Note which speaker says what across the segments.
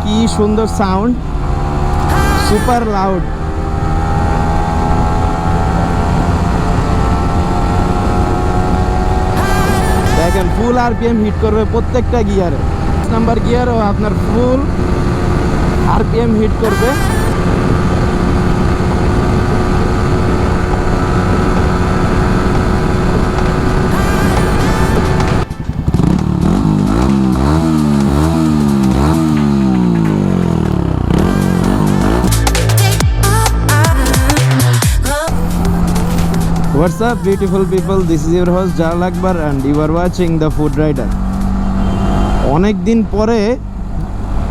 Speaker 1: কি সুন্দর sound, super loud. দেখেন ফুল আরপিএম হিট করবে প্রত্যেকটা গিয়ারে। নাম্বার গিয়ারও আপনার ফুল আরপিএম হিট করবে। What's up beautiful people, this is your host Jalal Akbar and you are watching the Food Rider. অনেক দিন পরে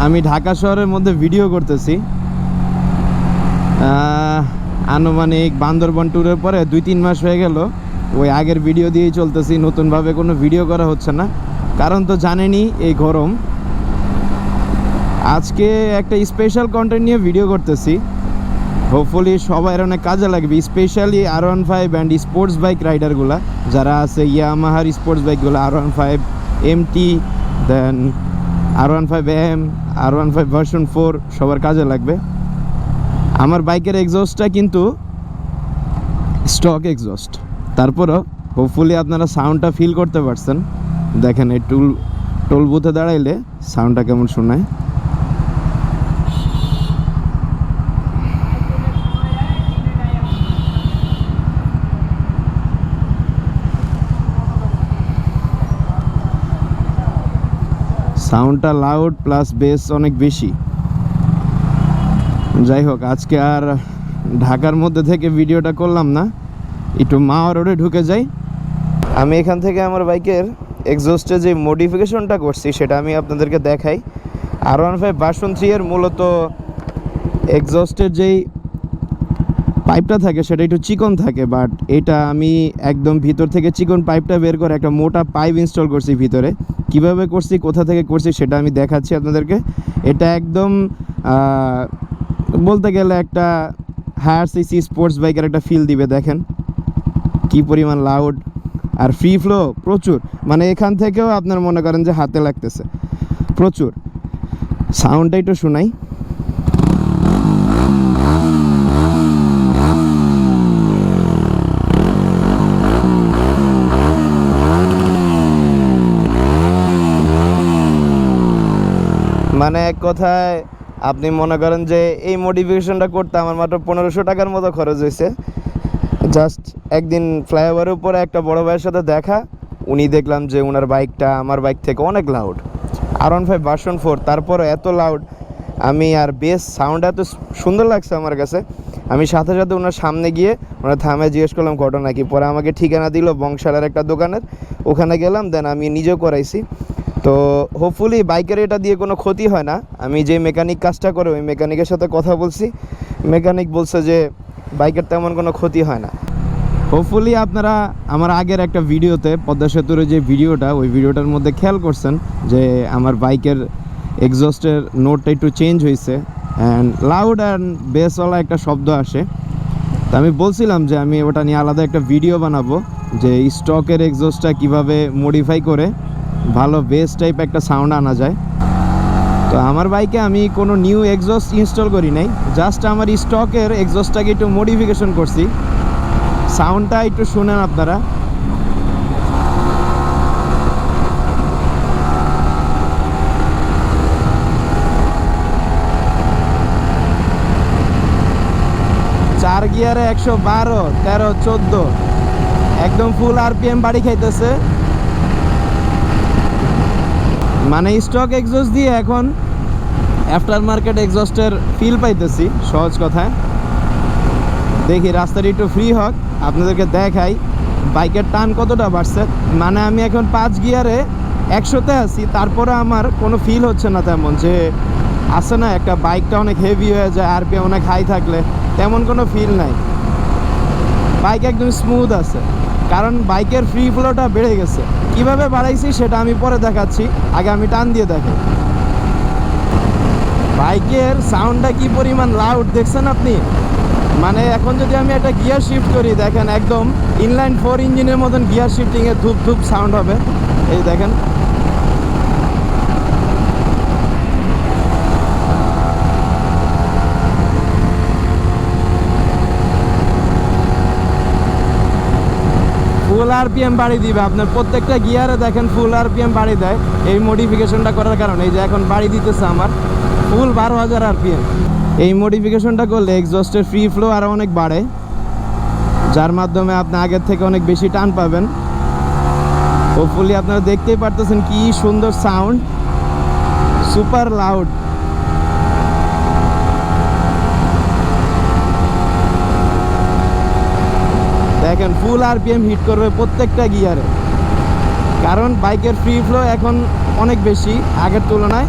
Speaker 1: আমি ঢাকা শহরের মধ্যে ভিডিও করতেছি। আনুমানিক বান্দরবান ট্যুরের পরে 2-3 মাস হয়ে গেল ওই আগের ভিডিও দিয়েই চলতেছি, নতুনভাবে কোনো ভিডিও করা হচ্ছে না, কারণ তো জানেনই এই গরম। আজকে একটা স্পেশাল কন্টেন্ট নিয়ে ভিডিও করতেছি, হোপফুলি সবাই অনেক কাজে লাগবে, specially R15 and sports bike রাইডারগুলা যারা আছে, ইয়ামাহার স্পোর্টস বাইকগুলো R15 MT, দেন R15M, R15 ভার্সন 4 সবার কাজে লাগবে। আমার বাইকের এক্সস্টটা কিন্তু স্টক এক্সস্ট, তারপরও হোপফুলি আপনারা সাউন্ডটা ফিল করতে পারছেন। দেখেন এই টোল বুথে দাঁড়াইলে সাউন্ডটা কেমন শোনায়। সাউন্ডটা লাউড প্লাস বেস অনেক বেশি। যাই হোক, আজকে আর ঢাকার মধ্যে থেকে ভিডিওটা করলাম না, একটু মাওয়া রোডে ঢুকে যাই। আমি এখান থেকে আমার বাইকের এক্সস্টে যে মডিফিকেশনটা করছি সেটা আমি আপনাদেরকে দেখাই। R15 ভার্সন 3 এর মূলত এক্সস্টের যেই পাইপটা থাকে সেটা একটু চিকন থাকে, বাট এটা আমি একদম ভিতর থেকে চিকন পাইপটা বের করে একটা মোটা পাইপ ইনস্টল করছি ভিতরে। কিভাবে করছি, কোথা থেকে করছি সেটা আমি দেখাচ্ছি আপনাদেরকে। এটা একদম বলতে গেলে একটা হায়ার সিসি স্পোর্টস বাইকের একটা ফিল দিবে। দেখেন কি পরিমাণ লাউড আর ফ্রি ফ্লো প্রচুর, মানে এখান থেকেও আপনার মনে করেন যে হাতে লাগতেছে প্রচুর। সাউন্ডটা একটু শোনাই। মানে এক কথায় আপনি মনে করেন যে এই মডিফিকেশনটা করতে আমার মাত্র 1500 টাকার মতো খরচ হয়েছে। জাস্ট একদিন ফ্লাইওভারের উপরে একটা বড় ভাইয়ের সাথে দেখা, উনি দেখলাম যে ওনার বাইকটা আমার বাইক থেকে অনেক লাউড, R15 ভার্সন 4, তারপরে এত লাউড। আমি আর বেস সাউন্ড এত সুন্দর লাগছে আমার কাছে। আমি সাথে সাথে ওনার সামনে গিয়ে ওনার থামে জিজ্ঞেস করলাম ঘটনা কি। পরে আমাকে ঠিকানা দিল বংশালের একটা দোকানের, ওখানে গেলাম, দেন আমি নিজেও করাইছি। তো হোপফুলি বাইকের এটা দিয়ে কোনো ক্ষতি হয় না। আমি যে মেকানিক কাজটা করে ওই মেকানিকের সাথে কথা বলছি, মেকানিক বলছে যে বাইকের তেমন কোনো ক্ষতি হয় না। হোপফুলি আপনারা আমার আগের একটা ভিডিওতে পদ্মা সেতুর যে ভিডিওটা, ওই ভিডিওটার মধ্যে খেয়াল করছেন যে আমার বাইকের এক্সস্টের নোটটা একটু চেঞ্জ হয়েছে অ্যান্ড লাউড অ্যান্ড বেসওয়ালা একটা শব্দ আসে। তো আমি বলছিলাম যে আমি ওটা নিয়ে আলাদা একটা ভিডিও বানাবো, যে স্টকের এক্সস্টটা কিভাবে মডিফাই করে ভালো বেস টাইপ একটা সাউন্ড আনা যায়। তো আমার বাইকে আমি কোনো নিউ এক্সস্ট ইনস্টল করি নাই, জাস্ট আমার স্টকের এক্সস্টটাকে একটু মডিফিকেশন করছি। সাউন্ডটা একটু শুনেন আপনারা। চার গিয়ারে 112, 13, 14 একদম ফুল আরপিএম বাড়ি খাইতেছে। মানে স্টক এক্সস্ট দিয়ে এখন আফটার মার্কেট এক্সস্টের ফিল পাইতেছি, সহজ কথায়। দেখি রাস্তাটা একটু ফ্রি হোক, আপনাদেরকে দেখাই বাইকের টান কতটা বাড়ছে। মানে আমি এখন 5 গিয়ারে 100-তে আছি, তারপরে আমার কোনো ফিল হচ্ছে না তেমন, যে আসে না একটা বাইকটা অনেক হেভি হয়ে যায় আরপিএম অনেক হাই থাকলে, তেমন কোনো ফিল নাই। বাইক একদম স্মুথ আছে, কারণ বাইকের ফ্রি ফ্লোটা বেড়ে গেছে। কিভাবে বাড়াইছি সেটা আমি পরে দেখাচ্ছি, আগে আমি টান দিয়ে দেখাই। বাইকের সাউন্ডটা কি পরিমাণ লাউড দেখছেন আপনি। মানে এখন যদি আমি একটা গিয়ার শিফট করি, দেখেন একদম ইনলাইন 4 ইঞ্জিনের মতন গিয়ার শিফটিংয়ে ধূপ ধূপ সাউন্ড হবে। এই দেখেন আরপিএম বাড়ি দিবে। আপনার প্রত্যেকটা গিয়ারে দেখেন ফুল আরপিএম বাড়ি দেয় এই মডিফিকেশনটা করার কারণে। এই যে এখন বাড়ি দিতেছে আমার ফুল 12,000 আরপিএম। এই মডিফিকেশনটা করলে এক্সস্টের ফ্রি ফ্লো আরও অনেক বাড়ে, যার মাধ্যমে আপনি আগের থেকে অনেক বেশি টান পাবেন। হোপফুলি আপনারা দেখতেই পারতেছেন কি সুন্দর সাউন্ড, সুপার লাউড। দেখেন ফুল আরপিএম হিট করবে প্রত্যেকটা গিয়ারে, কারণ বাইকের ফ্রি ফ্লো এখন অনেক বেশি আগের তুলনায়।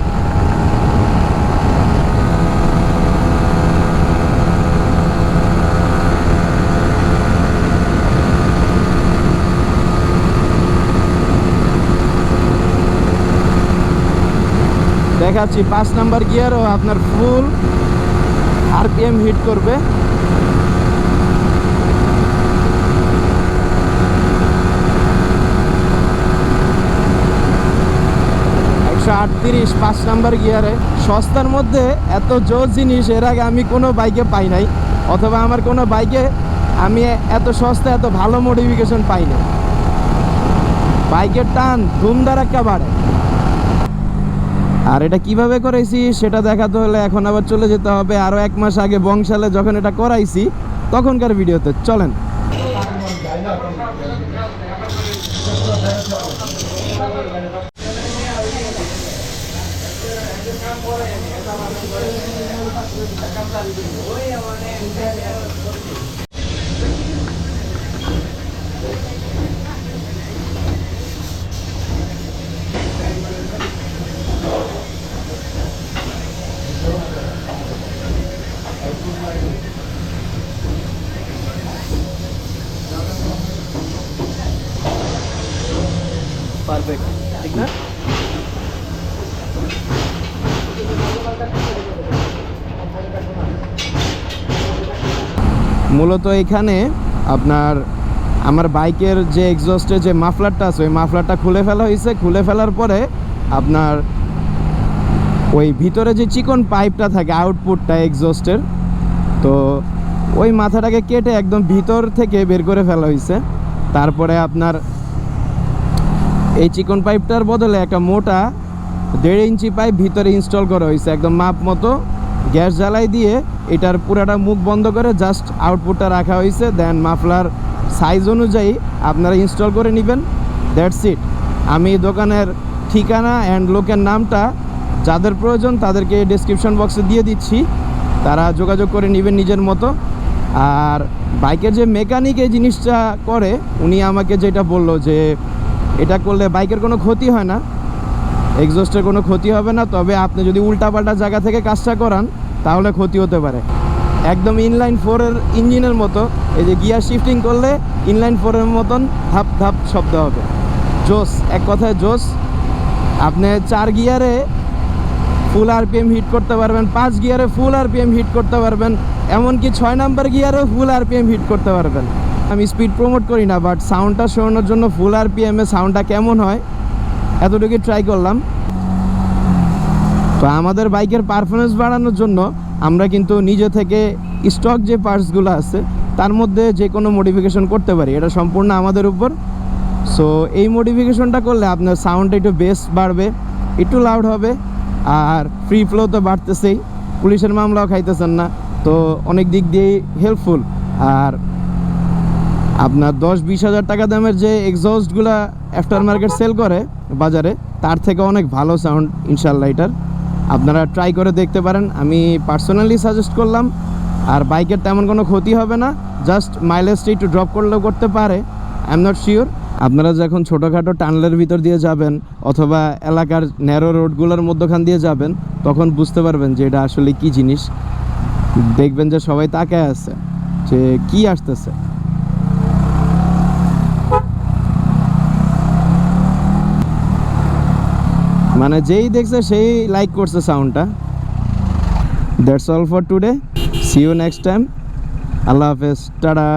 Speaker 1: দেখাচ্ছি 5 নাম্বার গিয়ারও আপনার ফুল আরপিএম হিট করবে। 138 5 নাম্বার গিয়ারে। সস্তার মধ্যে এত জোর জিনিস এর আগে আমি কোনো বাইকে পাই নাই, অথবা আমার কোনো বাইকে আমি এত সস্তা এত ভালো মডিফিকেশন পাই নাই। বাইকের টান ধুমধার একটা বাড়ে। আর এটা কিভাবে করাইছি সেটা দেখাতে হলে এখন আবার চলে যেতে হবে আরও 1 মাস আগে বংশালে, যখন এটা করাইছি তখনকার ভিডিওতে। চলেন। পারফেক্ট, ঠিক না? মূলত এখানে আপনার আমার বাইকের যে এক্সস্টের যে মাফলারটা আছে ওই মাফলারটা খুলে ফেলা হয়েছে। খুলে ফেলার পরে আপনার ওই ভিতরে যে চিকন পাইপটা থাকে আউটপুটটা এক্সস্টের, তো ওই মাথাটাকে কেটে একদম ভিতর থেকে বের করে ফেলা হয়েছে। তারপরে আপনার এই চিকন পাইপটার বদলে একটা মোটা 1.5 ইঞ্চি পাইপ ভিতরে ইনস্টল করা হয়েছে একদম মাপ মতো। গ্যাস জ্বালাই দিয়ে এটার পুরাটা মুখ বন্ধ করে জাস্ট আউটপুটটা রাখা হয়েছে। দেন মাফলার সাইজ অনুযায়ী আপনারা ইনস্টল করে নেবেন, দ্যাটস ইট। আমি দোকানের ঠিকানা অ্যান্ড লোকের নামটা যাদের প্রয়োজন তাদেরকে ডেসক্রিপশন বক্সে দিয়ে দিচ্ছি, তারা যোগাযোগ করে নেবেন নিজের মতো। আর বাইকের যে মেকানিক এই জিনিসটা করে, উনি আমাকে যেটা বললো যে এটা করলে বাইকের কোনো ক্ষতি হয় না, এক্সস্টের কোনো ক্ষতি হবে না, তবে আপনি যদি উল্টাপাল্টা জায়গা থেকে কাজটা করান তাহলে ক্ষতি হতে পারে। একদম ইনলাইন 4-এর ইঞ্জিনের মতো, এই যে গিয়ার শিফটিং করলে ইনলাইন 4-এর মতন ধাপ ধাপ শব্দ হবে। জোস, এক কথায় জোস। আপনি 4 গিয়ারে ফুল আরপিএম হিট করতে পারবেন, 5 গিয়ারে ফুল আরপিএম হিট করতে পারবেন, এমনকি 6 নাম্বার গিয়ারেও ফুল আরপিএম হিট করতে পারবেন। আমি স্পিড প্রমোট করি না, বাট সাউন্ডটা শোনানোর জন্য ফুল আরপিএমে সাউন্ডটা কেমন হয় এতটুকু ট্রাই করলাম। তো আমাদের বাইকের পারফরমেন্স বাড়ানোর জন্য আমরা কিন্তু নিজে থেকে স্টক যে পার্টসগুলো আছে তার মধ্যে যে কোনো মডিফিকেশন করতে পারি, এটা সম্পূর্ণ আমাদের উপর। সো এই মডিফিকেশনটা করলে আপনার সাউন্ডটা একটু বেস বাড়বে, একটু লাউড হবে, আর ফ্রি ফ্লো তো বাড়তেছেই, পুলিশের মামলাও খাইতেছেন না, তো অনেক দিক দিয়েই হেল্পফুল। আর আপনার 10-20 হাজার টাকা দামের যে এক্সস্টগুলা আফটার মার্কেট সেল করে বাজারে, তার থেকে অনেক ভালো সাউন্ড ইনশাল্লাহ এটার। আপনারা ট্রাই করে দেখতে পারেন, আমি পার্সোনালি সাজেস্ট করলাম। আর বাইকের তেমন কোনো ক্ষতি হবে না, জাস্ট মাইলেজটা একটু ড্রপ করলেও করতে পারে, আই এম নট শিওর। আপনারা যখন ছোটোখাটো টানেলের ভিতর দিয়ে যাবেন অথবা এলাকার ন্যারো রোডগুলোর মধ্যখান দিয়ে যাবেন, তখন বুঝতে পারবেন যে এটা আসলে কি জিনিস। দেখবেন যে সবাই তাকায় আছে যে কি আসতেছে। মানে যেই দেখছে সেই লাইক করছে সাউন্ডটা। That's all for today, see you next time. Allah হাফেজ, টাটা।